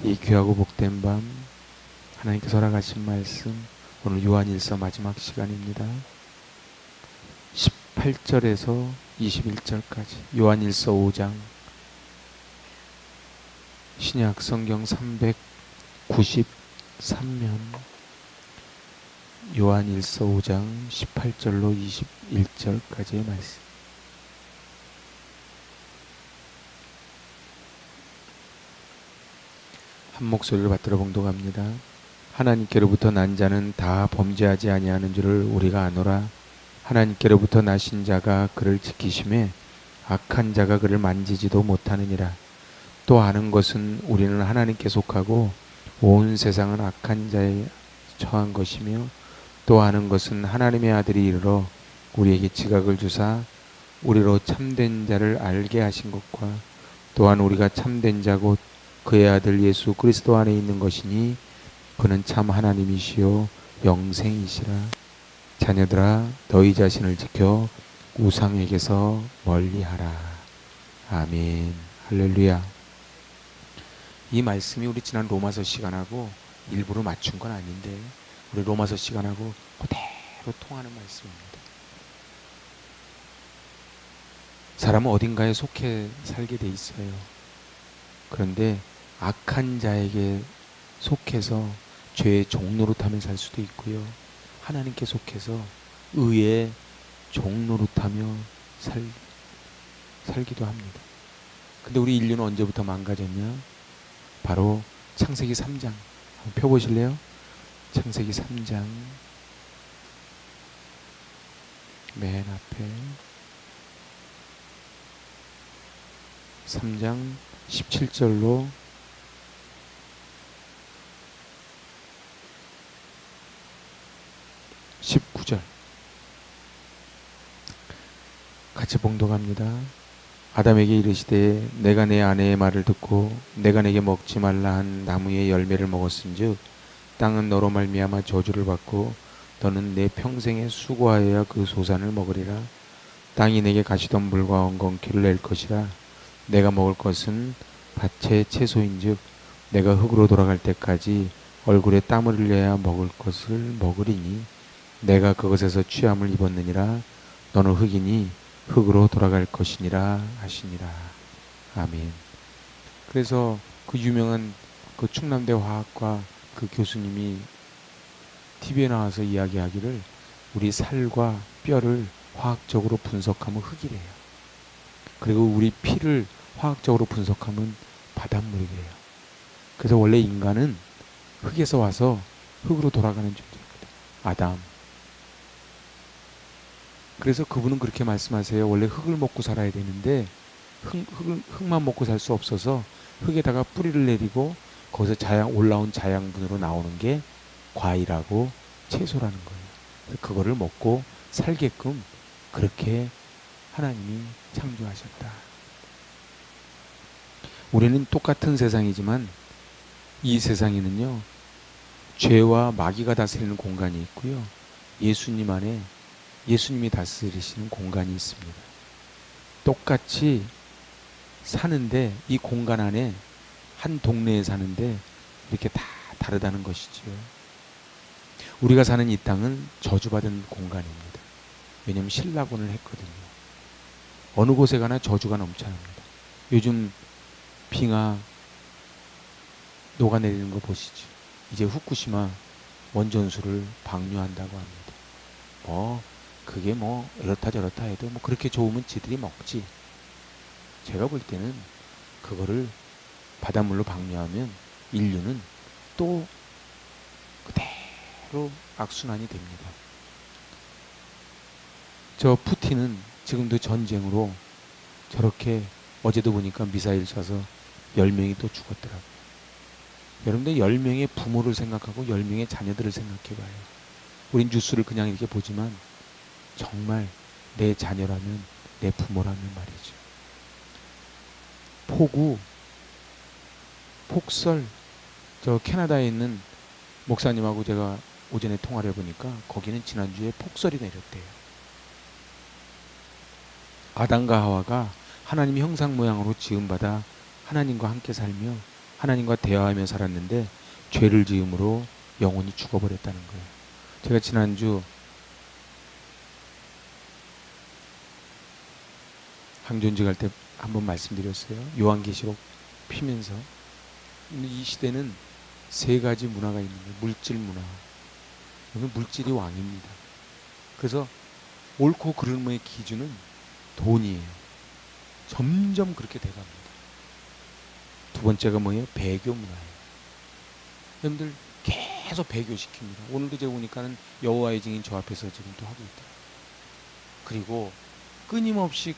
이 귀하고 복된 밤 하나님께서 허락하신 말씀 오늘 요한일서 마지막 시간입니다. 18절에서 21절까지 요한일서 5장 신약 성경 393면 요한일서 5장 18절로 21절까지의 말씀. 한 목소리를 받들어 봉독합니다. 하나님께로부터 난 자는 다 범죄하지 아니하는 줄을 우리가 아노라. 하나님께로부터 나신 자가 그를 지키심에 악한 자가 그를 만지지도 못하느니라. 또 아는 것은 우리는 하나님께 속하고 온 세상은 악한 자에 처한 것이며, 또 아는 것은 하나님의 아들이 이르러 우리에게 지각을 주사 우리로 참된 자를 알게 하신 것과, 또한 우리가 참된 자 곧 그의 아들 예수 그리스도 안에 있는 것이니 그는 참 하나님이시요 영생이시라. 자녀들아, 너희 자신을 지켜 우상에게서 멀리하라. 아멘. 할렐루야. 이 말씀이 우리 지난 로마서 시간하고 일부러 맞춘 건 아닌데 우리 로마서 시간하고 그대로 통하는 말씀입니다. 사람은 어딘가에 속해 살게 돼 있어요. 그런데 악한 자에게 속해서 죄의 종노릇하며 살 수도 있고요, 하나님께 속해서 의의 종노릇하며 살기도 합니다. 근데 우리 인류는 언제부터 망가졌냐? 바로 창세기 3장 한번 펴보실래요? 창세기 3장 맨 앞에 3장 17절로 19절 같이 봉독합니다. 아담에게 이르시되 내가 내 아내의 말을 듣고 내가 내게 먹지 말라 한 나무의 열매를 먹었은즉 땅은 너로 말미암아 저주를 받고 너는 내 평생에 수고하여야 그 소산을 먹으리라. 땅이 내게 가시던 물과 엉겅퀴를 낼 것이라. 내가 먹을 것은 밭의 채소인즉 내가 흙으로 돌아갈 때까지 얼굴에 땀을 흘려야 먹을 것을 먹으리니 내가 그것에서 취함을 입었느니라. 너는 흙이니 흙으로 돌아갈 것이니라 하시니라. 아멘. 그래서 그 유명한 그 충남대 화학과 그 교수님이 TV에 나와서 이야기하기를 우리 살과 뼈를 화학적으로 분석하면 흙이래요. 그리고 우리 피를 화학적으로 분석하면 바닷물이래요. 그래서 원래 인간은 흙에서 와서 흙으로 돌아가는 존재입니다. 아담. 그래서 그분은 그렇게 말씀하세요. 원래 흙을 먹고 살아야 되는데 흙만 먹고 살 수 없어서 흙에다가 뿌리를 내리고 거기서 올라온 자양분으로 나오는 게 과일하고 채소라는 거예요. 그거를 먹고 살게끔 그렇게 하나님이 창조하셨다. 우리는 똑같은 세상이지만 이 세상에는요, 죄와 마귀가 다스리는 공간이 있고요, 예수님 안에 예수님이 다스리시는 공간이 있습니다. 똑같이 사는데 이 공간 안에 한 동네에 사는데 이렇게 다 다르다는 것이지요. 우리가 사는 이 땅은 저주받은 공간입니다. 왜냐하면 신라곤을 했거든요. 어느 곳에 가나 저주가 넘쳐납니다. 요즘 빙하 녹아내리는 거 보시죠. 이제 후쿠시마 원전수를 방류한다고 합니다. 그게 이렇다 저렇다 해도 그렇게 좋으면 지들이 먹지. 제가 볼 때는 그거를 바닷물로 방류하면 인류는 또 그대로 악순환이 됩니다. 저 푸틴은 지금도 전쟁으로 저렇게 어제도 보니까 미사일 쏴서 10명이 또 죽었더라고요. 여러분들 10명의 부모를 생각하고 10명의 자녀들을 생각해봐요. 우린 뉴스를 그냥 이렇게 보지만 정말 내 자녀라면, 내 부모라면 말이죠. 폭설, 저 캐나다에 있는 목사님하고 제가 오전에 통화를 해보니까 거기는 지난주에 폭설이 내렸대요. 아담과 하와가 하나님의 형상 모양으로 지음받아 하나님과 함께 살며 하나님과 대화하며 살았는데 죄를 지음으로 영혼이 죽어버렸다는 거예요. 제가 지난주 항존지 갈 때 한번 말씀드렸어요. 요한계시록 피면서 이 시대는 세 가지 문화가 있는 거예요. 물질 문화. 여기 물질이 왕입니다. 그래서 옳고 그름의 기준은 돈이에요. 점점 그렇게 돼갑니다. 두 번째가 뭐예요? 배교 문화예요. 여러분들 계속 배교시킵니다. 오늘도 제가 보니까는 여호와의 증인 저 앞에서 지금 또 하고 있다. 그리고 끊임없이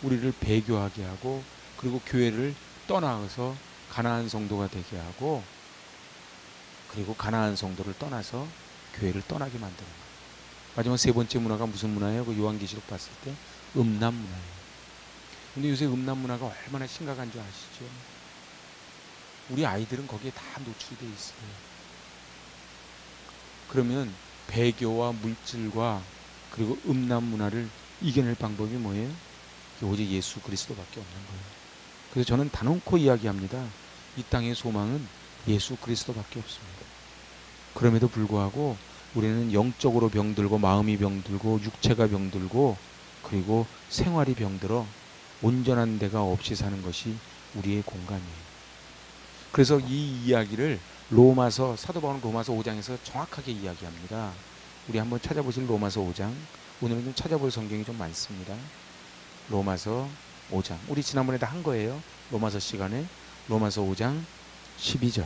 우리를 배교하게 하고, 그리고 교회를 떠나서 가나안 성도가 되게 하고, 그리고 가나안 성도를 떠나서 교회를 떠나게 만드는 거예요. 마지막 세 번째 문화가 무슨 문화예요? 그 요한계시록 봤을 때 음란 문화예요. 근데 요새 음란 문화가 얼마나 심각한 줄 아시죠? 우리 아이들은 거기에 다 노출이 돼 있어요. 그러면 배교와 물질과 그리고 음란 문화를 이겨낼 방법이 뭐예요? 오직 예수 그리스도밖에 없는 거예요. 그래서 저는 단언코 이야기합니다. 이 땅의 소망은 예수 그리스도밖에 없습니다. 그럼에도 불구하고 우리는 영적으로 병들고, 마음이 병들고, 육체가 병들고, 그리고 생활이 병들어 온전한 데가 없이 사는 것이 우리의 공간이에요. 그래서 이 이야기를 사도 바울은 로마서 5장에서 정확하게 이야기합니다. 우리 한번 찾아보실 로마서 5장. 오늘은 좀 찾아볼 성경이 좀 많습니다. 로마서 5장. 우리 지난번에 다 한 거예요. 로마서 시간에. 로마서 5장 12절.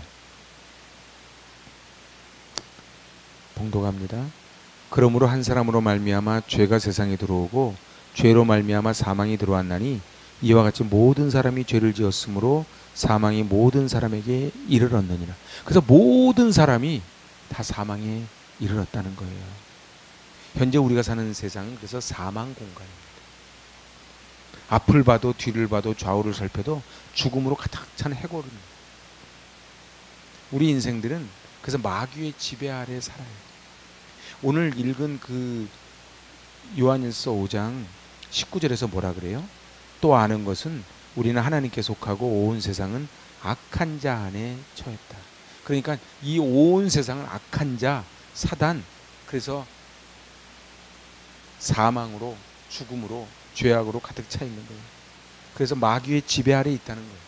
봉독합니다. 그러므로 한 사람으로 말미암아 죄가 세상에 들어오고 죄로 말미암아 사망이 들어왔나니 이와 같이 모든 사람이 죄를 지었으므로 사망이 모든 사람에게 이르렀느니라. 그래서 모든 사람이 다 사망에 이르렀다는 거예요. 현재 우리가 사는 세상은 그래서 사망 공간입니다. 앞을 봐도 뒤를 봐도 좌우를 살펴도 죽음으로 가득 찬 해골입니다. 우리 인생들은 그래서 마귀의 지배 아래 살아요. 오늘 읽은 그 요한일서 5장 19절에서 뭐라 그래요? 또 아는 것은 우리는 하나님께 속하고 온 세상은 악한 자 안에 처했다. 그러니까 이 온 세상은 악한 자, 사단, 그래서 사망으로, 죽음으로, 죄악으로 가득 차 있는 거예요. 그래서 마귀의 지배 아래 있다는 거예요.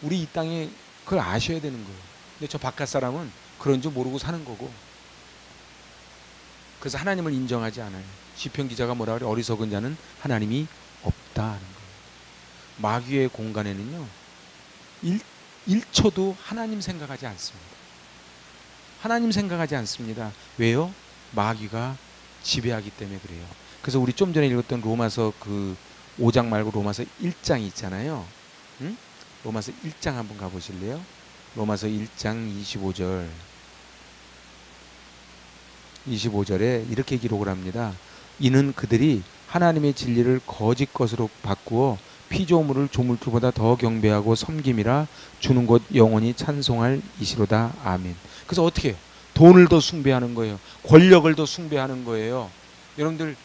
우리 이 땅에 그걸 아셔야 되는 거예요. 근데 저 바깥 사람은 그런 줄 모르고 사는 거고, 그래서 하나님을 인정하지 않아요. 시편 기자가 뭐라 그래? 어리석은 자는 하나님이 없다 하는 거예요. 마귀의 공간에는요 1초도 하나님 생각하지 않습니다. 하나님 생각하지 않습니다. 왜요? 마귀가 지배하기 때문에 그래요. 그래서 우리 좀 전에 읽었던 로마서 그 5장 말고 로마서 1장 있잖아요. 응? 로마서 1장 한번 가보실래요? 로마서 1장 25절에 이렇게 기록을 합니다. 이는 그들이 하나님의 진리를 거짓 것으로 바꾸어 피조물을 조물주보다 더 경배하고 섬김이라 주는 것 영원히 찬송할 이시로다. 아멘. 그래서 어떻게 해요? 돈을 더 숭배하는 거예요. 권력을 더 숭배하는 거예요. 여러분들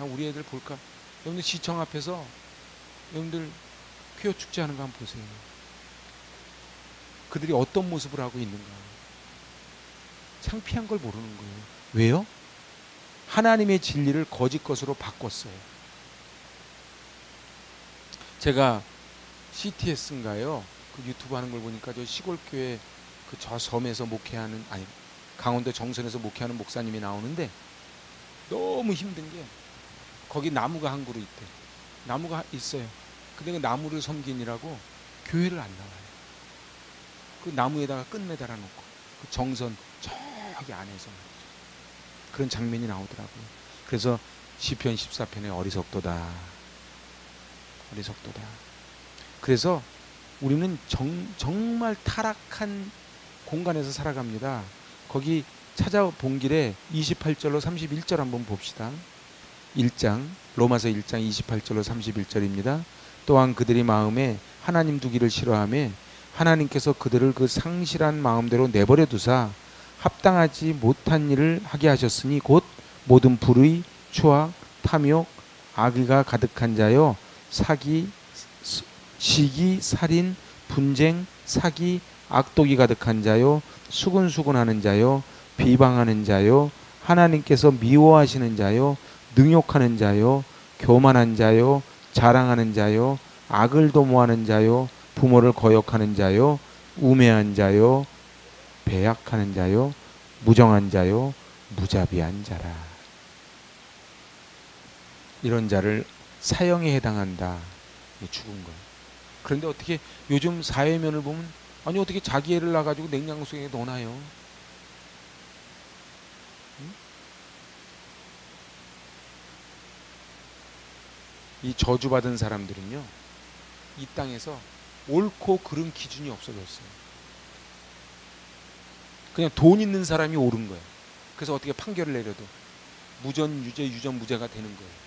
우리 애들 볼까? 여러분들 시청 앞에서 여러분들 퀴어 축제 하는 거 한번 보세요. 그들이 어떤 모습을 하고 있는가. 창피한 걸 모르는 거예요. 왜요? 하나님의 진리를 거짓 것으로 바꿨어요. 제가 CTS인가요? 그 유튜브 하는 걸 보니까 저 시골교회 그 저 섬에서 목회하는, 아니 강원도 정선에서 목회하는 목사님이 나오는데 너무 힘든 게 거기 나무가 한 그루 있대. 나무가 있어요. 근데 그 나무를 섬기느라고 교회를 안 나와요. 그 나무에다가 끈 매달아 놓고 그 정선 저기 안에서 그런 장면이 나오더라고요. 그래서 시편 14편에 어리석도다. 어리석도다. 그래서 우리는 정말 타락한 공간에서 살아갑니다. 거기 찾아본 길에 28절로 31절 한번 봅시다. 1장 로마서 1장 28절로 31절입니다. 또한 그들이 마음에 하나님 두기를 싫어하며 하나님께서 그들을 그 상실한 마음대로 내버려 두사 합당하지 못한 일을 하게 하셨으니 곧 모든 불의, 추악, 탐욕, 악의가 가득한 자여 사기, 시기, 살인, 분쟁, 사기, 악독이 가득한 자요, 수근수근하는 자요, 비방하는 자요, 하나님께서 미워하시는 자요, 능욕하는 자요, 교만한 자요, 자랑하는 자요, 악을 도모하는 자요, 부모를 거역하는 자요, 우매한 자요, 배약하는 자요, 무정한 자요, 무자비한 자라. 이런 자를 사형에 해당한다. 죽은 거예요. 그런데 어떻게 요즘 사회면을 보면 아니 어떻게 자기 애를 낳아가지고 냉장고 속에 넣어놔요? 응? 이 저주받은 사람들은요, 이 땅에서 옳고 그른 기준이 없어졌어요. 그냥 돈 있는 사람이 옳은 거예요. 그래서 어떻게 판결을 내려도 무전 유죄, 유전 무죄가 되는 거예요.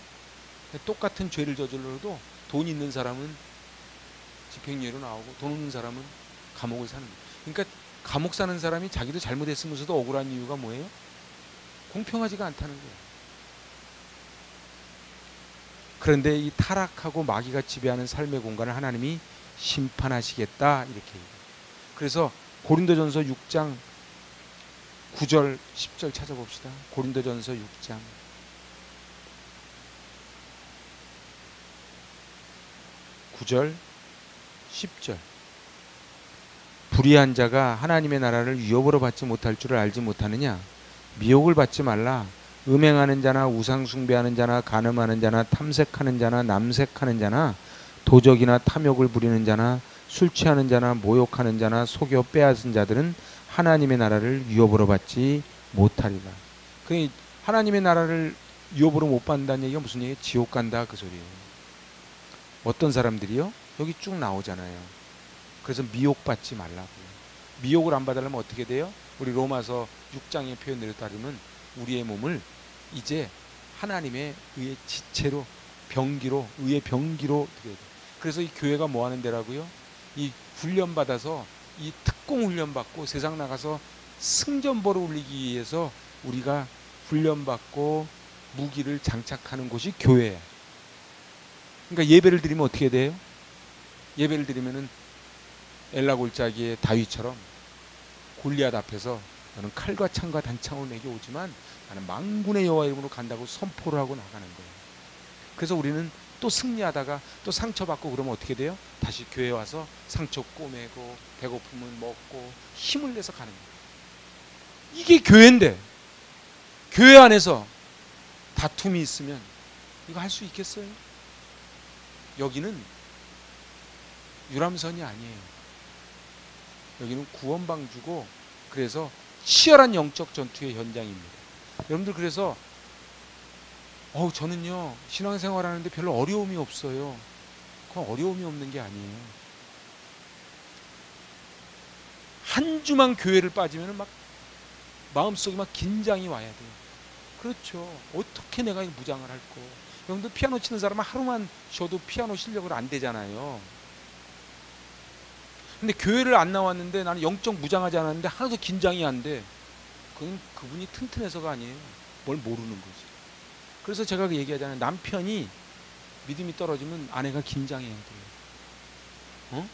똑같은 죄를 저질러도 돈 있는 사람은 집행유예로 나오고 돈 없는 사람은 감옥을 사는 거예요. 그러니까 감옥 사는 사람이 자기도 잘못했으면서도 억울한 이유가 뭐예요? 공평하지가 않다는 거예요. 그런데 이 타락하고 마귀가 지배하는 삶의 공간을 하나님이 심판하시겠다 이렇게 얘기해요. 그래서 고린도전서 6장 9절 10절 찾아봅시다. 고린도전서 6장 9절 10절. 불의한 자가 하나님의 나라를 유업으로 받지 못할 줄을 알지 못하느냐? 미혹을 받지 말라. 음행하는 자나 우상 숭배하는 자나 간음하는 자나 탐색하는 자나 남색하는 자나 도적이나 탐욕을 부리는 자나 술 취하는 자나 모욕하는 자나 속여 빼앗은 자들은 하나님의 나라를 유업으로 받지 못하리라. 그 하나님의 나라를 유업으로 못 받는다는 얘기가 무슨 얘기예요? 지옥 간다 그 소리예요. 어떤 사람들이요? 여기 쭉 나오잖아요. 그래서 미혹받지 말라고요. 미혹을 안 받으려면 어떻게 돼요? 우리 로마서 6장의 표현대로 따르면 우리의 몸을 이제 하나님의 의의 지체로 병기로 의의 병기로 드려야 돼요. 그래서 이 교회가 뭐 하는 데라고요? 이 훈련받아서 이 특공 훈련받고 세상 나가서 승전보를 울리기 위해서 우리가 훈련받고 무기를 장착하는 곳이 교회예요. 그러니까 예배를 드리면 어떻게 돼요? 예배를 드리면은 엘라 골짜기의 다윗처럼 골리앗 앞에서 너는 칼과 창과 단창으로 내게 오지만 나는 만군의 여호와 이름으로 간다고 선포를 하고 나가는 거예요. 그래서 우리는 또 승리하다가 또 상처받고 그러면 어떻게 돼요? 다시 교회 와서 상처 꼬매고 배고프면 먹고 힘을 내서 가는 거예요. 이게 교회인데 교회 안에서 다툼이 있으면 이거 할 수 있겠어요? 여기는 유람선이 아니에요. 여기는 구원방주고 그래서 치열한 영적 전투의 현장입니다. 여러분들 그래서 저는요 신앙생활 하는데 별로 어려움이 없어요. 그건 어려움이 없는 게 아니에요. 한 주만 교회를 빠지면 막 마음속에 막 긴장이 와야 돼요. 그렇죠. 어떻게 내가 무장을 할 거. 여러분들 피아노 치는 사람은 하루만 쉬어도 피아노 실력으로 안 되잖아요. 근데 교회를 안 나왔는데 나는 영적 무장하지 않았는데 하나도 긴장이 안 돼. 그건 그분이 튼튼해서가 아니에요. 뭘 모르는 거지. 그래서 제가 얘기하잖아요. 남편이 믿음이 떨어지면 아내가 긴장해야 돼요.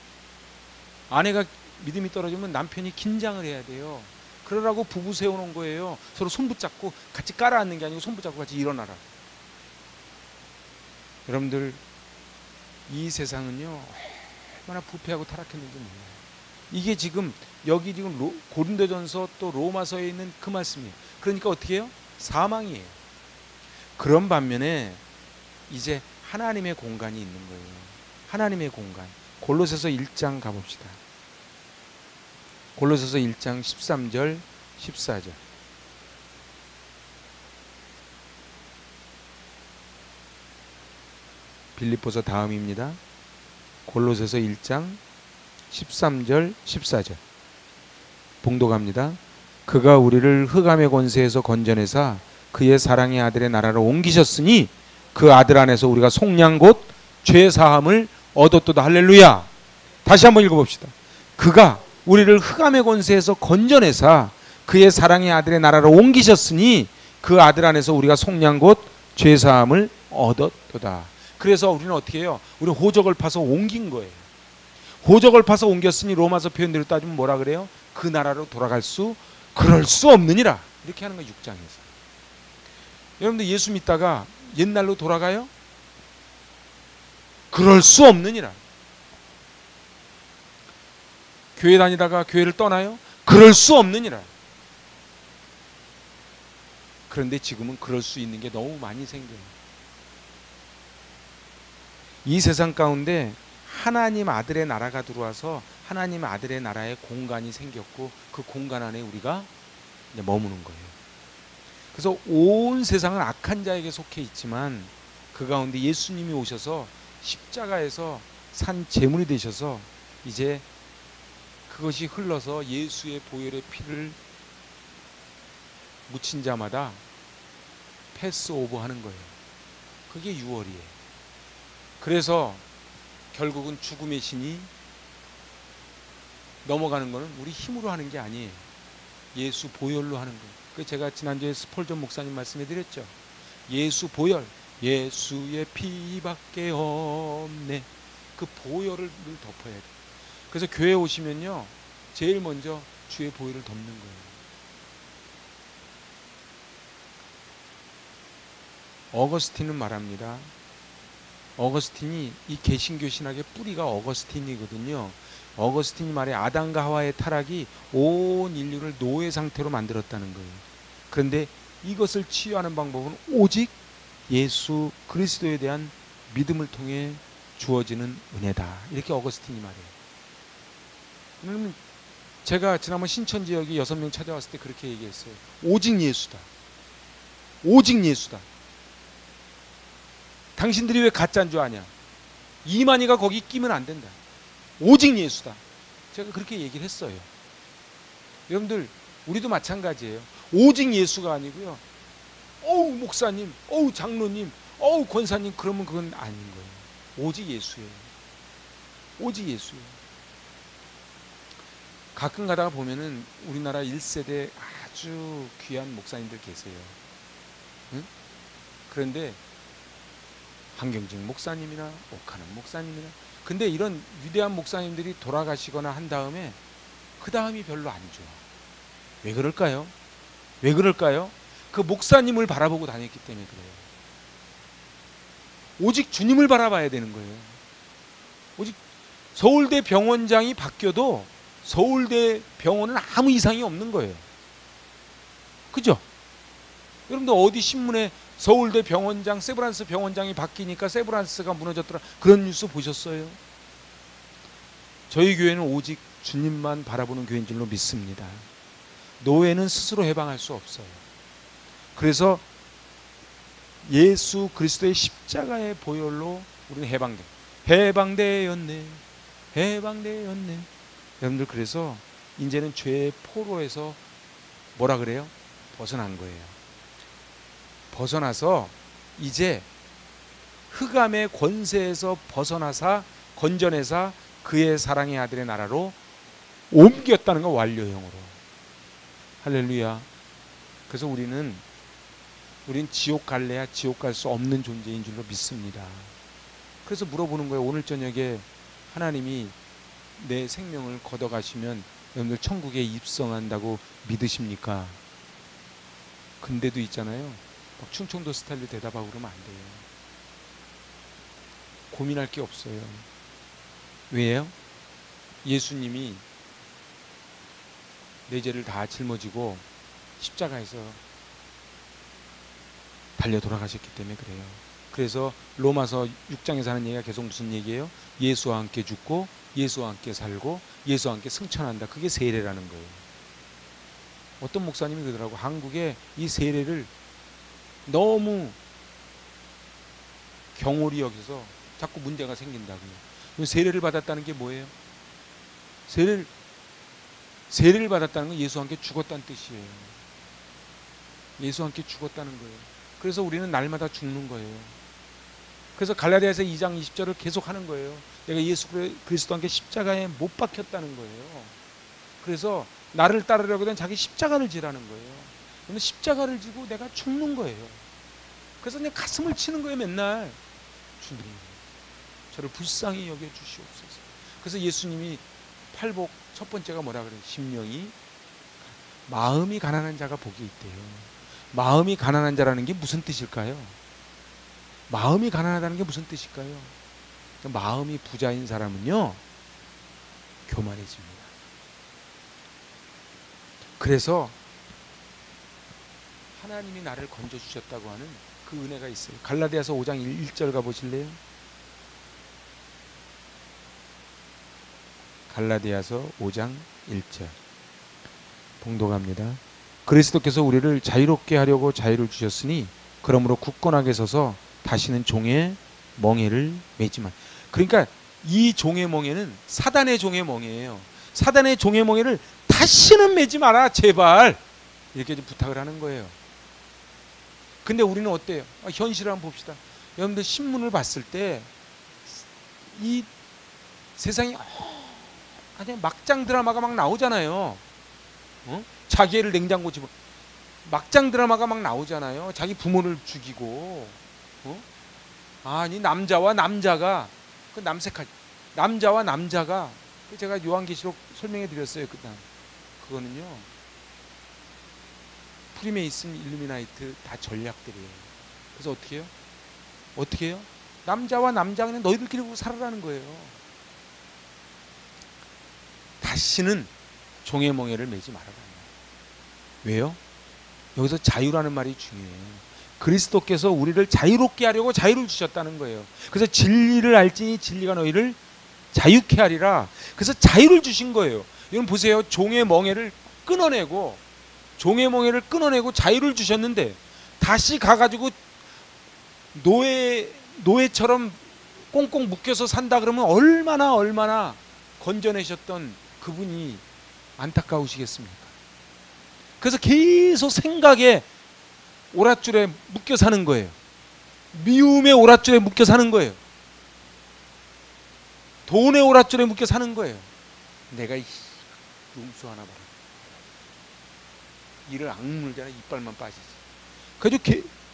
아내가 믿음이 떨어지면 남편이 긴장을 해야 돼요. 그러라고 부부 세워놓은 거예요. 서로 손 붙잡고 같이 깔아앉는 게 아니고 손 붙잡고 같이 일어나라. 여러분들 이 세상은요 얼마나 부패하고 타락했는지 몰라요. 이게 지금 여기 지금 고린도전서 또 로마서에 있는 그 말씀이에요. 그러니까 어떻게 해요? 사망이에요. 그런 반면에 이제 하나님의 공간이 있는 거예요. 하나님의 공간. 골로새서 1장 가봅시다. 골로새서 1장 13절 14절. 빌립보서 다음입니다. 골로새서 1장 13절 14절. 봉독합니다. 그가 우리를 흑암의 권세에서 건져내사 그의 사랑의 아들의 나라로 옮기셨으니 그 아들 안에서 우리가 속량 곧 죄사함을 얻었도다. 할렐루야. 다시 한번 읽어봅시다. 그가 우리를 흑암의 권세에서 건져내사 그의 사랑의 아들의 나라로 옮기셨으니 그 아들 안에서 우리가 속량 곧 죄사함을 얻었도다. 그래서 우리는 어떻게 해요? 우리 호적을 파서 옮긴 거예요. 호적을 파서 옮겼으니 로마서 표현대로 따지면 뭐라 그래요? 그 나라로 돌아갈 수 그럴 수 없느니라. 이렇게 하는 거예요. 6장에서. 여러분들 예수 믿다가 옛날로 돌아가요? 그럴 수 없느니라. 교회 다니다가 교회를 떠나요? 그럴 수 없느니라. 그런데 지금은 그럴 수 있는 게 너무 많이 생겨요. 이 세상 가운데 하나님 아들의 나라가 들어와서 하나님 아들의 나라의 공간이 생겼고 그 공간 안에 우리가 이제 머무는 거예요. 그래서 온 세상은 악한 자에게 속해 있지만 그 가운데 예수님이 오셔서 십자가에서 산 제물이 되셔서 이제 그것이 흘러서 예수의 보혈의 피를 묻힌 자마다 패스오버 하는 거예요. 그게 6월이에요. 그래서 결국은 죽음의 신이 넘어가는 것은 우리 힘으로 하는 게 아니에요. 예수 보혈로 하는 거예요. 그 제가 지난주에 스폴전 목사님 말씀해 드렸죠. 예수 보혈, 예수의 피밖에 없네. 그 보혈을 늘 덮어야 돼요. 그래서 교회 오시면요, 제일 먼저 주의 보혈을 덮는 거예요. 어거스틴은 말합니다. 어거스틴이 이 개신교 신학의 뿌리가 어거스틴이거든요. 어거스틴이 말해 아담과 하와의 타락이 온 인류를 노예 상태로 만들었다는 거예요. 그런데 이것을 치유하는 방법은 오직 예수 그리스도에 대한 믿음을 통해 주어지는 은혜다. 이렇게 어거스틴이 말해요. 그러면 제가 지난번 신천 지역에 6명 찾아왔을 때 그렇게 얘기했어요. 오직 예수다. 오직 예수다. 당신들이 왜 가짜인 줄 아냐? 이만희가 거기 끼면 안 된다. 오직 예수다. 제가 그렇게 얘기를 했어요. 여러분들 우리도 마찬가지예요. 오직 예수가 아니고요. 어우 목사님, 어우 장로님, 어우 권사님, 그러면 그건 아닌 거예요. 오직 예수예요. 오직 예수예요. 가끔 가다가 보면은 우리나라 1세대 아주 귀한 목사님들 계세요. 응? 그런데 한경직 목사님이나 옥하는 목사님이나, 근데 이런 위대한 목사님들이 돌아가시거나 한 다음에 그 다음이 별로 안 좋아. 왜 그럴까요? 왜 그럴까요? 그 목사님을 바라보고 다녔기 때문에 그래요. 오직 주님을 바라봐야 되는 거예요. 오직 서울대 병원장이 바뀌어도 서울대 병원은 아무 이상이 없는 거예요. 그죠? 여러분들 어디 신문에 서울대 병원장, 세브란스 병원장이 바뀌니까 세브란스가 무너졌더라, 그런 뉴스 보셨어요? 저희 교회는 오직 주님만 바라보는 교회인 줄로 믿습니다. 노예는 스스로 해방할 수 없어요. 그래서 예수 그리스도의 십자가의 보혈로 우리는 해방되었네. 여러분들 그래서 이제는 죄의 포로에서 뭐라 그래요? 벗어난 거예요. 벗어나서 이제 흑암의 권세에서 벗어나사 건져내사 그의 사랑의 아들의 나라로 옮겼다는 거, 완료형으로. 할렐루야. 그래서 우리는 지옥 갈래야 지옥 갈 수 없는 존재인 줄로 믿습니다. 그래서 물어보는 거예요. 오늘 저녁에 하나님이 내 생명을 걷어가시면 여러분들 천국에 입성한다고 믿으십니까? 근데도 있잖아요, 막 충청도 스타일로 대답하고 그러면 안 돼요. 고민할 게 없어요. 왜요? 예수님이 내 죄를 다 짊어지고 십자가에서 달려 돌아가셨기 때문에 그래요. 그래서 로마서 6장에서 하는 얘기가 계속 무슨 얘기예요? 예수와 함께 죽고 예수와 함께 살고 예수와 함께 승천한다. 그게 세례라는 거예요. 어떤 목사님이 그러더라고. 한국에 이 세례를 너무 경홀히 여기서 자꾸 문제가 생긴다고요. 세례를 받았다는 게 뭐예요? 세례를 받았다는 건 예수와 함께 죽었다는 뜻이에요. 예수와 함께 죽었다는 거예요. 그래서 우리는 날마다 죽는 거예요. 그래서 갈라디아서 2장 20절을 계속 하는 거예요. 내가 예수 그리스도와 함께 십자가에 못 박혔다는 거예요. 그래서 나를 따르려고 된 자기 십자가를 지라는 거예요. 그런데 십자가를 지고 내가 죽는 거예요. 그래서 내 가슴을 치는 거예요. 맨날 주님, 저를 불쌍히 여겨 주시옵소서. 그래서 예수님이 팔복 첫 번째가 뭐라 그래요? 심령이, 마음이 가난한 자가 복이 있대요. 마음이 가난한 자라는 게 무슨 뜻일까요? 마음이 가난하다는 게 무슨 뜻일까요? 마음이 부자인 사람은요, 교만해집니다. 그래서 하나님이 나를 건져주셨다고 하는 그 은혜가 있어요. 갈라디아서 5장 1절 가보실래요? 갈라디아서 5장 1절 봉독합니다. 그리스도께서 우리를 자유롭게 하려고 자유를 주셨으니 그러므로 굳건하게 서서 다시는 종의 멍에를 매지 마. 그러니까 이 종의 멍에는 사단의 종의 멍에예요. 사단의 종의 멍에를 다시는 매지 마라 제발, 이렇게 좀 부탁을 하는 거예요. 근데 우리는 어때요? 현실을 한번 봅시다. 여러분들 신문을 봤을 때 이 세상이 아니 막장 드라마가 막 나오잖아요. 자기 애를 냉장고 집어, 막장 드라마가 막 나오잖아요. 자기 부모를 죽이고, 아니 남자와 남자가 그 남색할, 남자와 남자가, 제가 요한계시록 설명해 드렸어요. 그거는요 프리메이슨, 일루미나이트 다 전략들이에요. 그래서 어떻게 해요? 어떻게 해요? 남자와 남자 그냥 너희들끼리 살아라는 거예요. 다시는 종의 멍에를 매지 말아라. 왜요? 여기서 자유라는 말이 중요해요. 그리스도께서 우리를 자유롭게 하려고 자유를 주셨다는 거예요. 그래서 진리를 알지니 진리가 너희를 자유케 하리라. 그래서 자유를 주신 거예요. 여러분 보세요. 종의 멍에를 끊어내고 자유를 주셨는데 다시 가가지고 노예처럼 꽁꽁 묶여서 산다 그러면 얼마나 건져내셨던 그분이 안타까우시겠습니까? 그래서 계속 생각에 오랏줄에 묶여 사는 거예요. 미움의 오랏줄에 묶여 사는 거예요. 돈의 오랏줄에 묶여 사는 거예요. 내가 용수 하나 봐라. 이를 악물잖아. 이빨만 빠지지. 그래도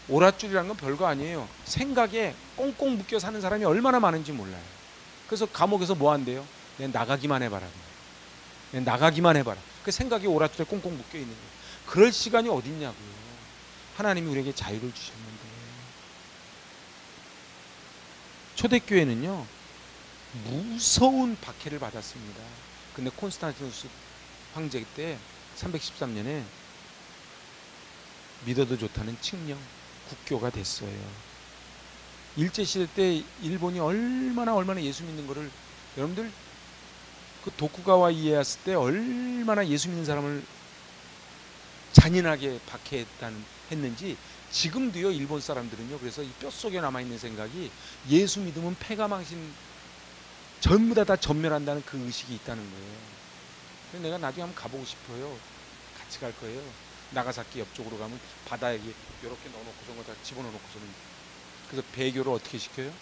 오랏줄이라는 건 별거 아니에요. 생각에 꽁꽁 묶여 사는 사람이 얼마나 많은지 몰라요. 그래서 감옥에서 뭐 한대요? 내 나가기만 해봐라. 내 나가기만 해봐라. 그 생각이 오랏줄에 꽁꽁 묶여 있는 거예요. 그럴 시간이 어딨냐고요. 하나님이 우리에게 자유를 주셨는데. 초대교회는요 무서운 박해를 받았습니다. 근데 콘스탄티누스 황제 때 313년에 믿어도 좋다는 칙령, 국교가 됐어요. 일제시대 때 일본이 얼마나 예수 믿는 거를, 여러분들 그 도쿠가와 이에야스 때 얼마나 예수 믿는 사람을 잔인하게 박해했는지 지금도요. 일본 사람들은요. 그래서 이 뼛속에 남아있는 생각이 예수 믿으면 패가망신 전부 다 전멸한다는 그 의식이 있다는 거예요. 그래서 내가 나중에 한번 가보고 싶어요. 같이 갈 거예요. 나가사키 옆쪽으로 가면 바다에 이렇게 넣어놓고서 다 집어넣어놓고서는, 그래서 배교를 어떻게 시켜요?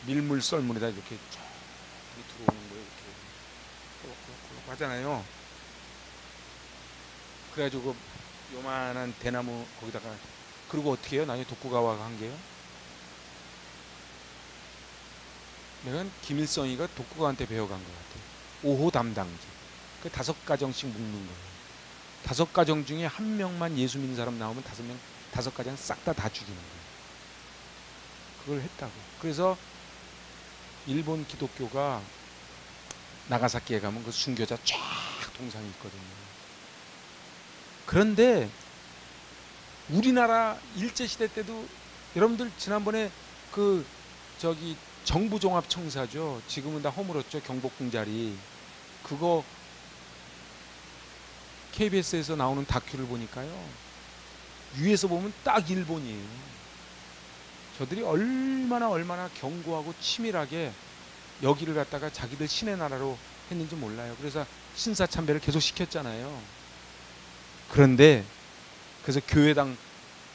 밀물 썰물에다 이렇게 쫙 들어오는 거예요. 이렇게 꼴록꼴록 하잖아요. 그래가지고 요만한 대나무 거기다가, 그리고 어떻게 해요? 나중에 도쿠가와가 한 게요. 내가 김일성이가 도쿠가와한테 배워간 것 같아요. 5호 담당제. 그 5가정씩 묶는 거예요. 5가정 중에 한 명만 예수 믿는 사람 나오면 5가정 싹 다 죽이는 거예요. 그걸 했다고. 그래서 일본 기독교가 나가사키에 가면 그 순교자 쫙 동상이 있거든요. 그런데 우리나라 일제시대 때도, 여러분들 지난번에 그 정부종합청사죠. 지금은 다 허물었죠. 경복궁 자리. 그거 KBS에서 나오는 다큐를 보니까요. 위에서 보면 딱 일본이에요. 저들이 얼마나 견고하고 치밀하게 여기를 갖다가 자기들 신의 나라로 했는지 몰라요. 그래서 신사참배를 계속 시켰잖아요. 그런데 그래서 교회당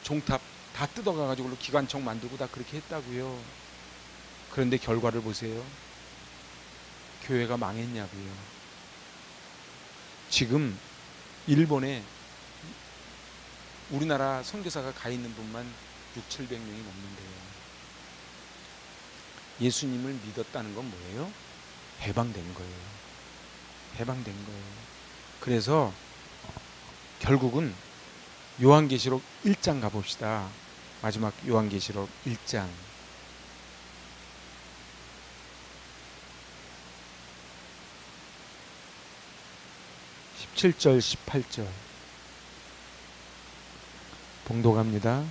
종탑 다 뜯어가가지고 기관총 만들고 다 그렇게 했다고요. 그런데 결과를 보세요. 교회가 망했냐고요. 지금 일본에 우리나라 선교사가 가 있는 분만 600~700명이 넘는데요. 예수님을 믿었다는 건 뭐예요? 해방된 거예요. 해방된 거예요. 그래서 결국은 요한계시록 1장 가봅시다. 마지막 요한계시록 1장 17절 18절 봉독합니다.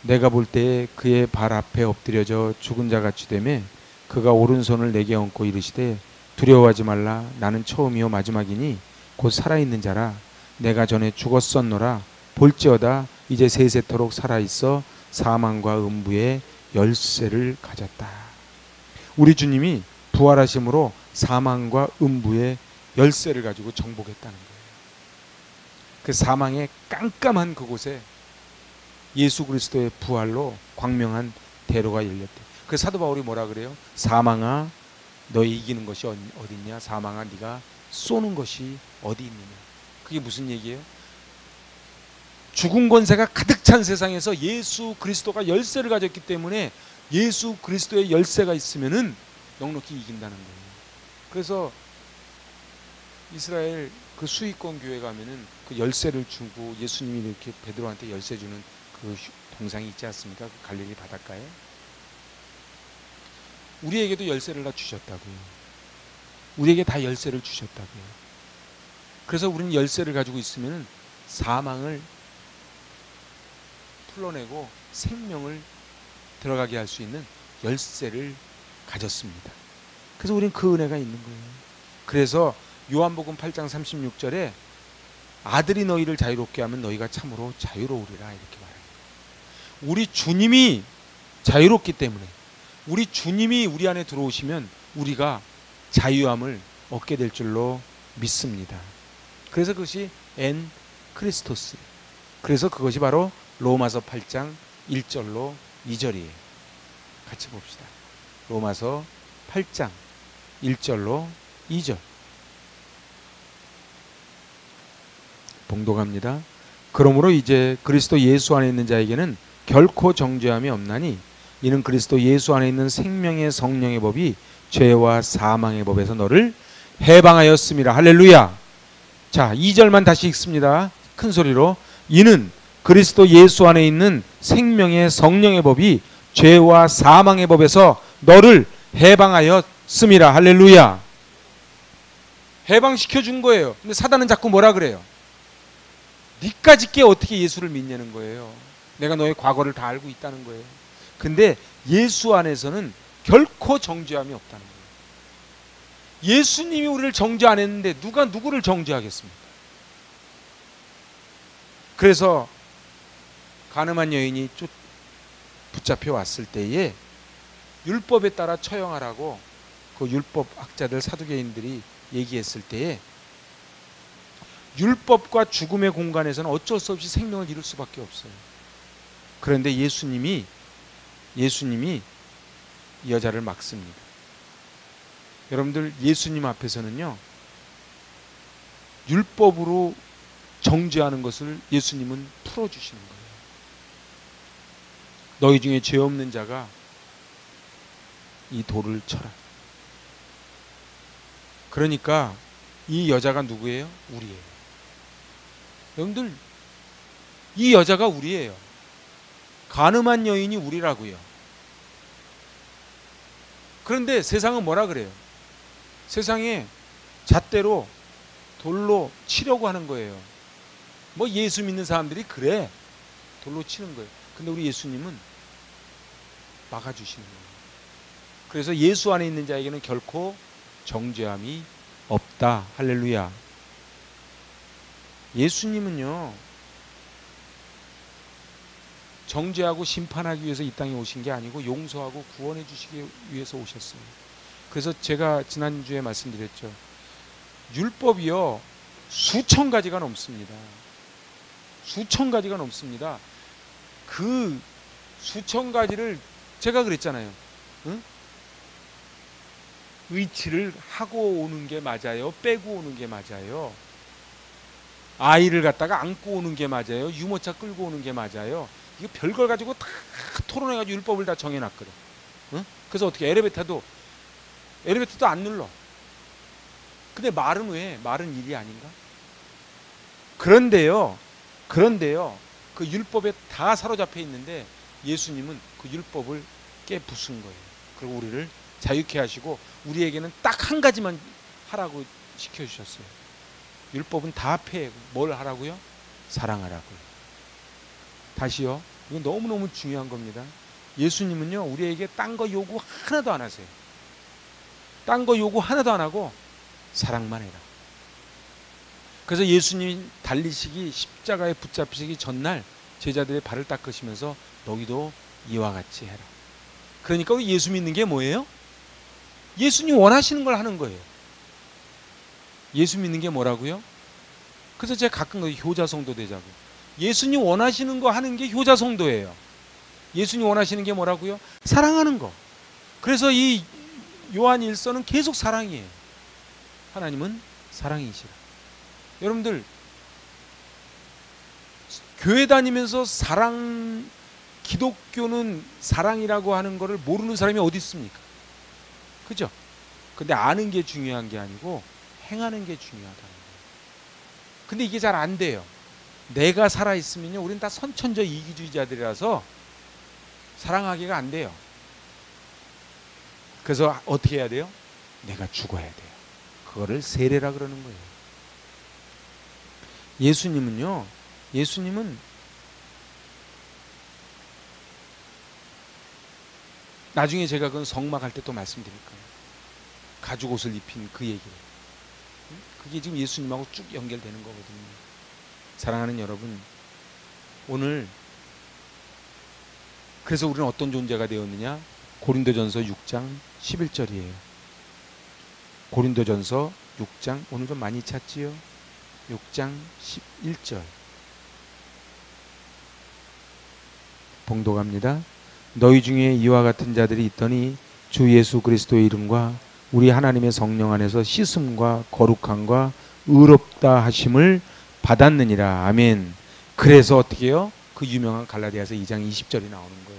내가 볼 때에 그의 발 앞에 엎드려져 죽은 자같이 되매 그가 오른손을 내게 얹고 이르시되 두려워하지 말라. 나는 처음이요 마지막이니 곧 살아있는 자라. 내가 전에 죽었었노라. 볼지어다 이제 세세토록 살아있어 사망과 음부의 열쇠를 가졌다. 우리 주님이 부활하심으로 사망과 음부의 열쇠를 가지고 정복했다는 거예요. 그 사망의 깜깜한 그곳에 예수 그리스도의 부활로 광명한 대로가 열렸대. 그 사도 바울이 뭐라 그래요? 사망아 너희 이기는 것이 어디 있냐? 사망아 네가 쏘는 것이 어디 있느냐? 그게 무슨 얘기예요? 죽은 권세가 가득 찬 세상에서 예수 그리스도가 열쇠를 가졌기 때문에 예수 그리스도의 열쇠가 있으면은 넉넉히 이긴다는 거예요. 그래서 이스라엘 그 수익권 교회 가면은 그 열쇠를 주고 예수님이 이렇게 베드로한테 열쇠 주는 그 동상이 있지 않습니까? 그 갈릴리 바닷가에. 우리에게도 열쇠를 다 주셨다고요. 우리에게 다 열쇠를 주셨다고요. 그래서 우리는 열쇠를 가지고 있으면 사망을 풀어내고 생명을 들어가게 할 수 있는 열쇠를 가졌습니다. 그래서 우리는 그 은혜가 있는 거예요. 그래서 요한복음 8장 36절에 아들이 너희를 자유롭게 하면 너희가 참으로 자유로우리라 이렇게 말해요. 우리 주님이 자유롭기 때문에 우리 주님이 우리 안에 들어오시면 우리가 자유함을 얻게 될 줄로 믿습니다. 그래서 그것이 엔 크리스토스. 그래서 그것이 바로 로마서 8장 1절로 2절이에요. 같이 봅시다. 로마서 8장 1절로 2절 봉독합니다. 그러므로 이제 그리스도 예수 안에 있는 자에게는 결코 정죄함이 없나니 이는 그리스도 예수 안에 있는 생명의 성령의 법이 죄와 사망의 법에서 너를 해방하였음이라. 할렐루야. 자, 2절만 다시 읽습니다. 큰 소리로. 이는 그리스도 예수 안에 있는 생명의 성령의 법이 죄와 사망의 법에서 너를 해방하였음이라. 할렐루야. 해방시켜 준 거예요. 근데 사단은 자꾸 뭐라 그래요? 니까짓게 어떻게 예수를 믿냐는 거예요. 내가 너의 과거를 다 알고 있다는 거예요. 근데 예수 안에서는 결코 정죄함이 없다는 거예요. 예수님이 우리를 정죄 안 했는데 누가 누구를 정죄하겠습니까? 그래서 가늠한 여인이 붙잡혀 왔을 때에 율법에 따라 처형하라고 그 율법학자들 사두개인들이 얘기했을 때에 율법과 죽음의 공간에서는 어쩔 수 없이 생명을 잃을 수밖에 없어요. 그런데 예수님이 이 여자를 막습니다. 여러분들 예수님 앞에서는요 율법으로 정죄하는 것을 예수님은 풀어주시는 거예요. 너희 중에 죄 없는 자가 이 돌을 쳐라. 그러니까 이 여자가 누구예요? 우리예요. 여러분들 이 여자가 우리예요. 가늠한 여인이 우리라고요. 그런데 세상은 뭐라 그래요? 세상에 잣대로 돌로 치려고 하는 거예요. 뭐 예수 믿는 사람들이 그래 돌로 치는 거예요. 근데 우리 예수님은 막아주시는 거예요. 그래서 예수 안에 있는 자에게는 결코 정죄함이 없다. 할렐루야. 예수님은요 정죄하고 심판하기 위해서 이 땅에 오신 게 아니고 용서하고 구원해 주시기 위해서 오셨어요. 그래서 제가 지난주에 말씀드렸죠. 율법이요 수천 가지가 넘습니다. 수천 가지가 넘습니다. 그 수천 가지를 제가 그랬잖아요. 응? 의치를 하고 오는 게 맞아요? 빼고 오는 게 맞아요? 아이를 갖다가 안고 오는 게 맞아요? 유모차 끌고 오는 게 맞아요? 이거 별걸 가지고 다 토론해가지고 율법을 다 정해놨거든. 응? 그래서 어떻게 엘리베이터도 안 눌러. 근데 말은 왜? 말은 일이 아닌가? 그런데요, 그 율법에 다 사로잡혀 있는데 예수님은 그 율법을 깨부순 거예요. 그리고 우리를 자유케 하시고 우리에게는 딱 한 가지만 하라고 시켜주셨어요. 율법은 다 폐하고 뭘 하라고요? 사랑하라고요. 다시요, 이건 너무너무 중요한 겁니다. 예수님은요, 우리에게 딴 거 요구 하나도 안 하세요. 딴 거 요구 하나도 안 하고 사랑만 해라. 그래서 예수님이 달리시기, 십자가에 붙잡히시기 전날 제자들의 발을 닦으시면서 너희도 이와 같이 해라. 그러니까 우리 예수 믿는 게 뭐예요? 예수님 원하시는 걸 하는 거예요. 예수 믿는 게 뭐라고요? 그래서 제가 가끔 효자성도 되자고. 예수님 원하시는 거 하는 게 효자성도예요. 예수님 원하시는 게 뭐라고요? 사랑하는 거. 그래서 이 요한 1서는 계속 사랑이에요. 하나님은 사랑이시라. 여러분들 교회 다니면서 사랑, 기독교는 사랑이라고 하는 것을 모르는 사람이 어디 있습니까? 그죠? 근데 아는 게 중요한 게 아니고 행하는 게 중요하다는 거예요. 근데 이게 잘 안 돼요. 내가 살아있으면요, 우린 다 선천적 이기주의자들이라서 사랑하기가 안 돼요. 그래서 어떻게 해야 돼요? 내가 죽어야 돼요. 그거를 세례라 그러는 거예요. 예수님은요, 예수님은 나중에 제가 그건 성막할 때 또 말씀드릴 거예요. 가죽 옷을 입힌 그 얘기를. 그게 지금 예수님하고 쭉 연결되는 거거든요. 사랑하는 여러분, 오늘 그래서 우리는 어떤 존재가 되었느냐? 고린도전서 6장 11절이에요. 고린도전서 6장, 오늘 좀 많이 찾지요? 6장 11절 봉독합니다. 너희 중에 이와 같은 자들이 있더니 주 예수 그리스도의 이름과 우리 하나님의 성령 안에서 씻음과 거룩함과 의롭다 하심을 받았느니라. 아멘. 그래서 어떻게 해요? 그 유명한 갈라디아서 2장 20절이 나오는 거예요.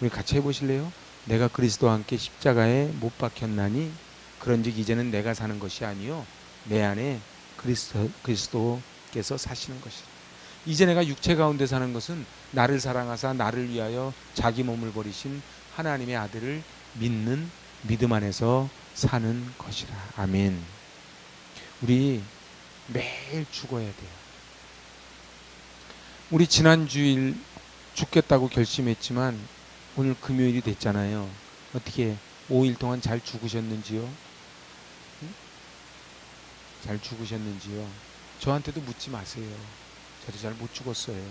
우리 같이 해보실래요? 내가 그리스도와 함께 십자가에 못 박혔나니 그런즉 이제는 내가 사는 것이 아니요 내 안에 그리스도께서 사시는 것이라. 이제 내가 육체 가운데 사는 것은 나를 사랑하사 나를 위하여 자기 몸을 버리신 하나님의 아들을 믿는 믿음 안에서 사는 것이라. 아멘. 우리 매일 죽어야 돼요. 우리 지난 주일 죽겠다고 결심했지만 오늘 금요일이 됐잖아요. 어떻게 5일 동안 잘 죽으셨는지요? 응? 잘 죽으셨는지요? 저한테도 묻지 마세요. 저도 잘 못 죽었어요.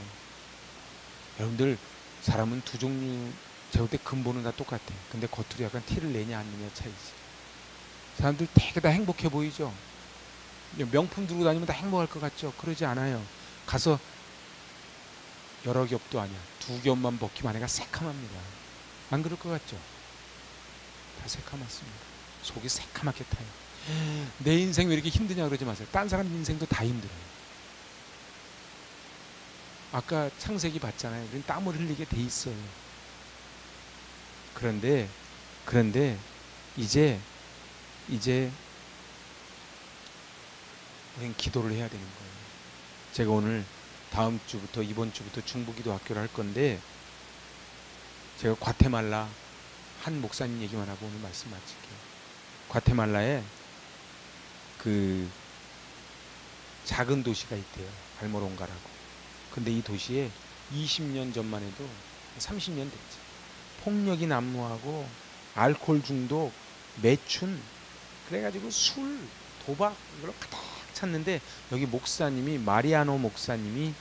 여러분들, 사람은 두 종류, 제가 볼 때 근본은 다 똑같아. 근데 겉으로 약간 티를 내냐 안 내냐 차이지. 사람들 되게 다 행복해 보이죠? 명품 들고 다니면 다 행복할 것 같죠? 그러지 않아요. 가서 여러 겹도 아니야. 두 겹만 벗기면 안에가 새카맣니다. 안 그럴 것 같죠? 다 새카맣습니다. 속이 새카맣게 타요. 내 인생 왜 이렇게 힘드냐 그러지 마세요. 딴 사람 인생도 다 힘들어요. 아까 창세기 봤잖아요. 우리는 땀을 흘리게 돼 있어요. 그런데 이제 우리는 기도를 해야 되는 거예요. 제가 오늘 다음 주부터 이번 주부터 중부기도 학교를 할 건데 제가 과테말라 한 목사님 얘기만 하고 오늘 말씀 마칠게요. 과테말라에 그 작은 도시가 있대요. 알모롱가라고. 근데 이 도시에 20년 전만 해도 30년 됐지. 폭력이 난무하고 알코올 중독, 매춘, 그래가지고 술, 도박 이걸 가득 찼는데 여기 목사님이 마리아노 목사님이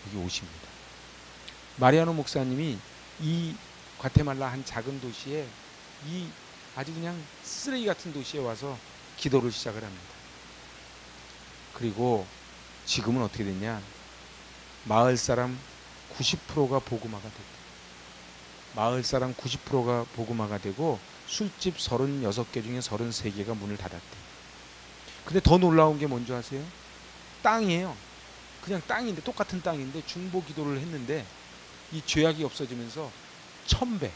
여기 오십니다. 마리아노 목사님이 이 과테말라 한 작은 도시에 이 아주 그냥 쓰레기 같은 도시에 와서 기도를 시작을 합니다. 그리고 지금은 어떻게 됐냐? 마을 사람 90%가 복음화가 됐다. 마을 사람 90%가 복음화가 되고 술집 36개 중에 33개가 문을 닫았대. 근데 더 놀라운 게 뭔지 아세요? 땅이에요. 그냥 땅인데, 똑같은 땅인데 중보 기도를 했는데 이 죄악이 없어지면서 1000배.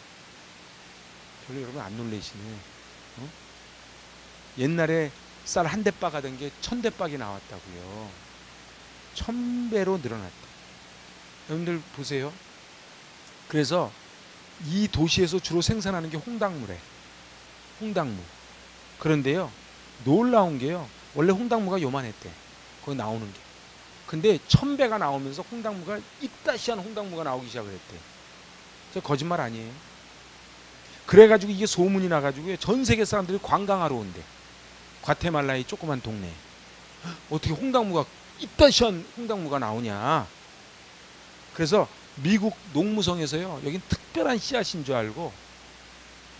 별로 여러분 안 놀라시네. 옛날에 쌀 한 대박 하던 게 1000대박이 나왔다고요. 1000배로 늘어났다. 여러분들 보세요. 그래서 이 도시에서 주로 생산하는 게 홍당무래. 홍당무. 그런데요, 놀라운 게요, 원래 홍당무가 요만했대, 거기 나오는 게. 근데 1000배가 나오면서 홍당무가 입다시한 홍당무가 나오기 시작을 했대. 저 거짓말 아니에요. 그래가지고 이게 소문이 나가지고 전 세계 사람들이 관광하러 온대. 과테말라의 조그만 동네. 어떻게 홍당무가 입다시한 홍당무가 나오냐. 그래서 미국 농무성에서요, 여긴 특별한 씨앗인 줄 알고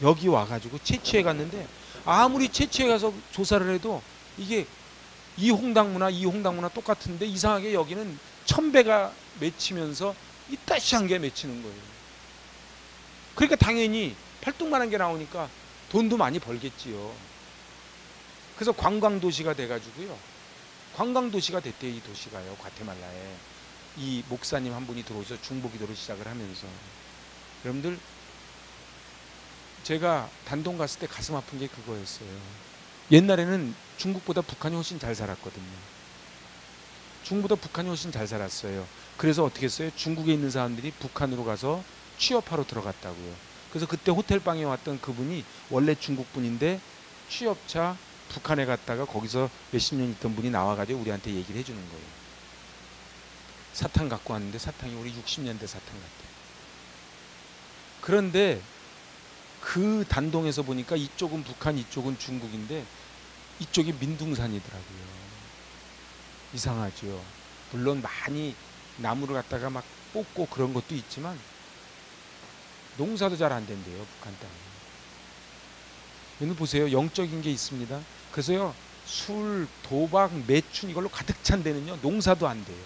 여기 와가지고 채취해 갔는데, 아무리 채취해 가서 조사를 해도 이게 이 홍당무나 똑같은데 이상하게 여기는 1000배가 맺히면서 이따시한 게 맺히는 거예요. 그러니까 당연히 팔뚝만한 게 나오니까 돈도 많이 벌겠지요. 그래서 관광도시가 돼가지고요, 관광도시가 됐대요. 이 도시가요, 과테말라에. 이 목사님 한 분이 들어오셔서 중보기도를 시작을 하면서. 여러분들, 제가 단동 갔을 때 가슴 아픈 게 그거였어요. 옛날에는 중국보다 북한이 훨씬 잘 살았거든요. 중국보다 북한이 훨씬 잘 살았어요. 그래서 어떻게 했어요? 중국에 있는 사람들이 북한으로 가서 취업하러 들어갔다고요. 그래서 그때 호텔방에 왔던 그분이 원래 중국분인데 취업차 북한에 갔다가 거기서 몇십 년 있던 분이 나와가지고 우리한테 얘기를 해주는 거예요. 사탕 갖고 왔는데 사탕이 우리 60년대 사탕 같아요. 그런데 그 단동에서 보니까 이쪽은 북한, 이쪽은 중국인데 이쪽이 민둥산이더라고요. 이상하죠. 물론 많이 나무를 갖다가 막 뽑고 그런 것도 있지만 농사도 잘 안 된대요, 북한 땅에. 여러분 보세요, 영적인 게 있습니다. 그래서요, 술, 도박, 매춘 이걸로 가득 찬 데는요, 농사도 안 돼요.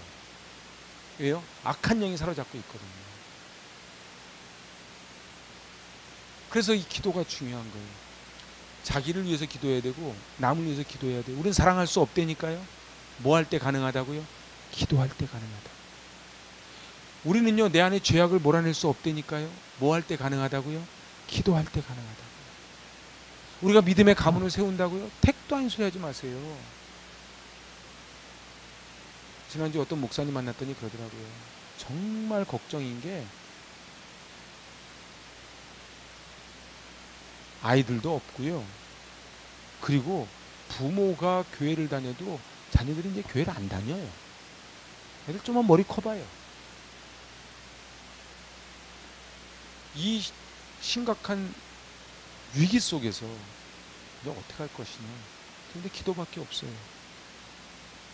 왜요? 악한 영이 사로잡고 있거든요. 그래서 이 기도가 중요한 거예요. 자기를 위해서 기도해야 되고 남을 위해서 기도해야 돼요. 우리는 사랑할 수 없다니까요. 뭐 할 때 가능하다고요? 기도할 때 가능하다. 우리는요, 내 안에 죄악을 몰아낼 수 없다니까요. 뭐 할 때 가능하다고요? 기도할 때 가능하다고요. 우리가 믿음의 가문을 세운다고요? 택도 아닌 소리 하지 마세요. 지난주 어떤 목사님 만났더니 그러더라고요. 정말 걱정인 게 아이들도 없고요. 그리고 부모가 교회를 다녀도 자녀들이 이제 교회를 안 다녀요. 애들 좀만 머리 커봐요. 이 심각한 위기 속에서 이제 어떻게 할 것이냐. 근데 기도밖에 없어요.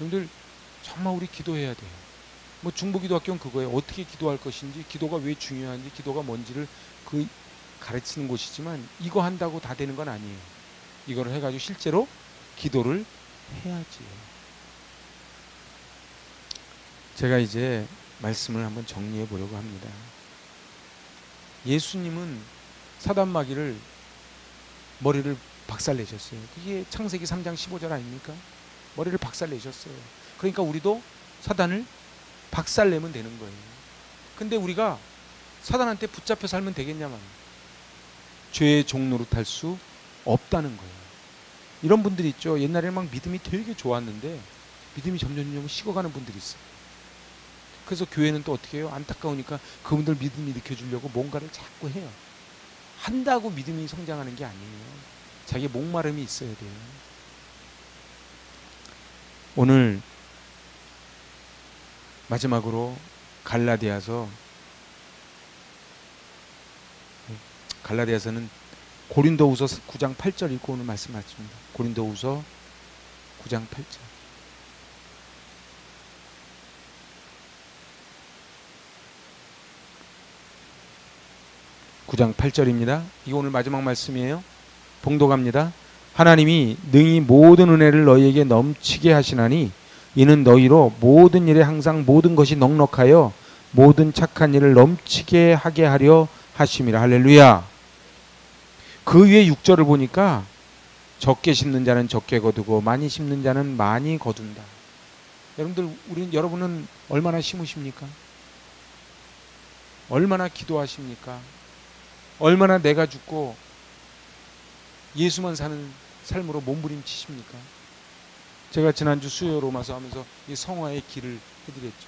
여러분들 정말 우리 기도해야 돼요. 뭐 중보기도학교는 그거예요. 어떻게 기도할 것인지, 기도가 왜 중요한지, 기도가 뭔지를 그 가르치는 곳이지만 이거 한다고 다 되는 건 아니에요. 이거를 해가지고 실제로 기도를 해야지요. 제가 이제 말씀을 한번 정리해 보려고 합니다. 예수님은 사단마귀를 머리를 박살내셨어요. 그게 창세기 3장 15절 아닙니까? 머리를 박살내셨어요. 그러니까 우리도 사단을 박살내면 되는 거예요. 근데 우리가 사단한테 붙잡혀 살면 되겠냐만, 죄의 종노릇 할 수 없다는 거예요. 이런 분들이 있죠. 옛날에 막 믿음이 되게 좋았는데 믿음이 점점 식어가는 분들이 있어요. 그래서 교회는 또 어떻게 해요? 안타까우니까 그분들 믿음 일으켜주려고 뭔가를 자꾸 해요. 한다고 믿음이 성장하는 게 아니에요. 자기의 목마름이 있어야 돼요. 오늘 마지막으로 갈라디아서는 고린도후서 9장 8절 읽고 오늘 말씀 마칩니다. 고린도후서 9장 8절. (9장 8절입니다) 이거 오늘 마지막 말씀이에요. 봉독합니다. 하나님이 능히 모든 은혜를 너희에게 넘치게 하시나니 이는 너희로 모든 일에 항상 모든 것이 넉넉하여 모든 착한 일을 넘치게 하게 하려 하심이라. 할렐루야. 그 위에 6절을 보니까 적게 심는 자는 적게 거두고 많이 심는 자는 많이 거둔다. 여러분은 얼마나 심으십니까? 얼마나 기도하십니까? 얼마나 내가 죽고 예수만 사는 삶으로 몸부림치십니까? 제가 지난주 수요 로마서 하면서 이 성화의 길을 해드렸죠.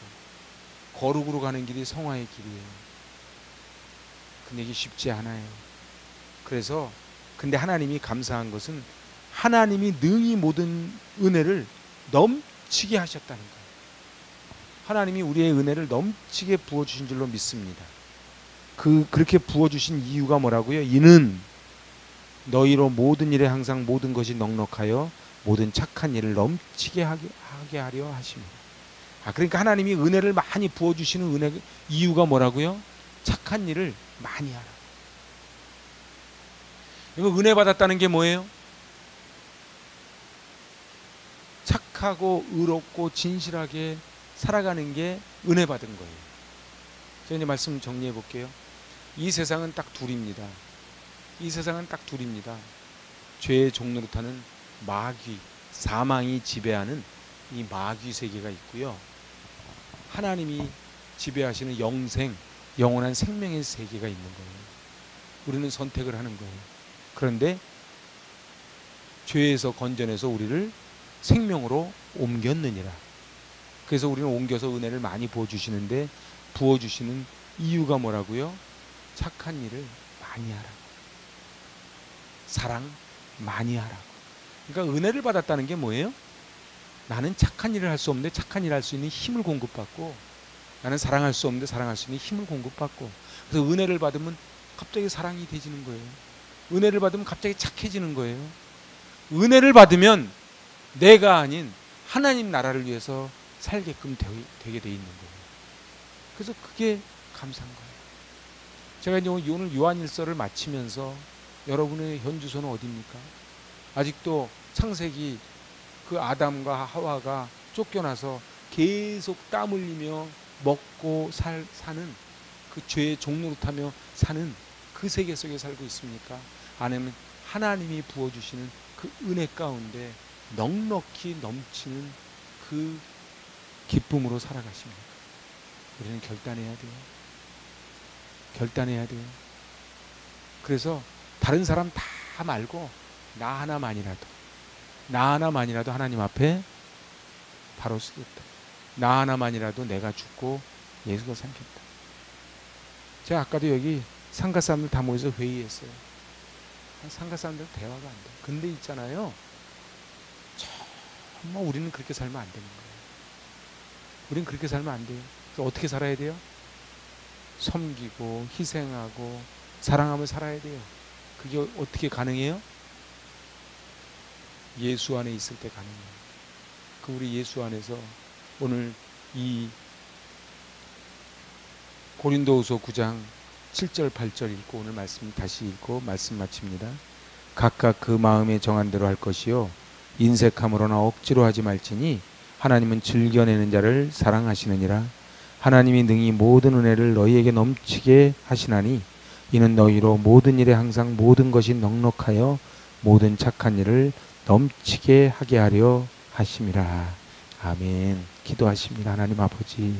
거룩으로 가는 길이 성화의 길이에요. 근데 이게 쉽지 않아요. 그래서 근데 하나님이 감사한 것은 하나님이 능히 모든 은혜를 넘치게 하셨다는 거예요. 하나님이 우리의 은혜를 넘치게 부어주신 줄로 믿습니다. 그렇게 부어주신 이유가 뭐라고요? 이는 너희로 모든 일에 항상 모든 것이 넉넉하여 모든 착한 일을 넘치게 하게 하려 하십니다. 그러니까 하나님이 은혜를 많이 부어주시는 은혜 이유가 뭐라고요? 착한 일을 많이 하라. 이거 은혜 받았다는 게 뭐예요? 착하고 의롭고 진실하게 살아가는 게 은혜 받은 거예요. 제가 이제 말씀 정리해 볼게요. 이 세상은 딱 둘입니다. 이 세상은 딱 둘입니다. 죄의 종노릇하는 마귀, 사망이 지배하는 이 마귀 세계가 있고요. 하나님이 지배하시는 영생, 영원한 생명의 세계가 있는 거예요. 우리는 선택을 하는 거예요. 그런데 죄에서 건져내서 우리를 생명으로 옮겼느니라. 그래서 우리는 옮겨서 은혜를 많이 부어주시는데 부어주시는 이유가 뭐라고요? 착한 일을 많이 하라고. 사랑 많이 하라고. 그러니까 은혜를 받았다는 게 뭐예요? 나는 착한 일을 할 수 없는데 착한 일을 할 수 있는 힘을 공급받고, 나는 사랑할 수 없는데 사랑할 수 있는 힘을 공급받고, 그래서 은혜를 받으면 갑자기 사랑이 되지는 거예요. 은혜를 받으면 갑자기 착해지는 거예요. 은혜를 받으면 내가 아닌 하나님 나라를 위해서 살게끔 되게 돼 있는 거예요. 그래서 그게 감사한 거예요. 제가 이제 오늘 요한일서를 마치면서 여러분의 현주소는 어디입니까? 아직도 창세기 그 아담과 하와가 쫓겨나서 계속 땀 흘리며 먹고 사는 그 죄의 종노릇하며 사는 그 세계 속에 살고 있습니까? 아니면 하나님이 부어주시는 그 은혜 가운데 넉넉히 넘치는 그 기쁨으로 살아가십니까? 우리는 결단해야 돼요. 결단해야 돼요. 그래서 다른 사람 다 말고 나 하나만이라도 하나님 앞에 바로 쓰겠다. 나 하나만이라도 내가 죽고 예수가 삼겠다. 제가 아까도 여기 상가 사람들 다 모여서 회의했어요. 상가 사람들 대화가 안 돼요. 근데 있잖아요, 정말 우리는 그렇게 살면 안 되는 거예요. 우리는 그렇게 살면 안 돼요. 그래서 어떻게 살아야 돼요? 섬기고 희생하고 사랑하며 살아야 돼요. 그게 어떻게 가능해요? 예수 안에 있을 때 가능해요. 그 우리 예수 안에서 오늘 이 고린도후서 9장 7절 8절 읽고 오늘 말씀 다시 읽고 말씀 마칩니다. 각각 그 마음에 정한 대로 할 것이요 인색함으로나 억지로 하지 말지니 하나님은 즐겨내는 자를 사랑하시느니라. 하나님이 능히 모든 은혜를 너희에게 넘치게 하시나니 이는 너희로 모든 일에 항상 모든 것이 넉넉하여 모든 착한 일을 넘치게 하게 하려 하심이라. 아멘. 기도하십니다. 하나님 아버지,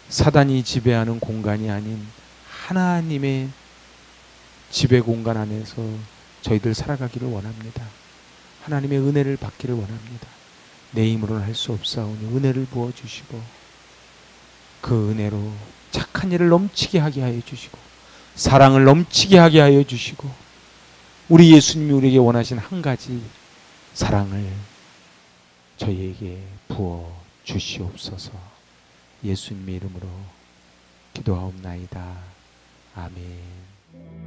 사단이 지배하는 공간이 아닌 하나님의 지배 공간 안에서 저희들 살아가기를 원합니다. 하나님의 은혜를 받기를 원합니다. 내 힘으로는 할 수 없사오니 은혜를 부어주시고 그 은혜로 착한 일을 넘치게 하게 하여 주시고 사랑을 넘치게 하게 하여 주시고 우리 예수님이 우리에게 원하신 한 가지 사랑을 저희에게 부어 주시옵소서. 예수님의 이름으로 기도하옵나이다. 아멘.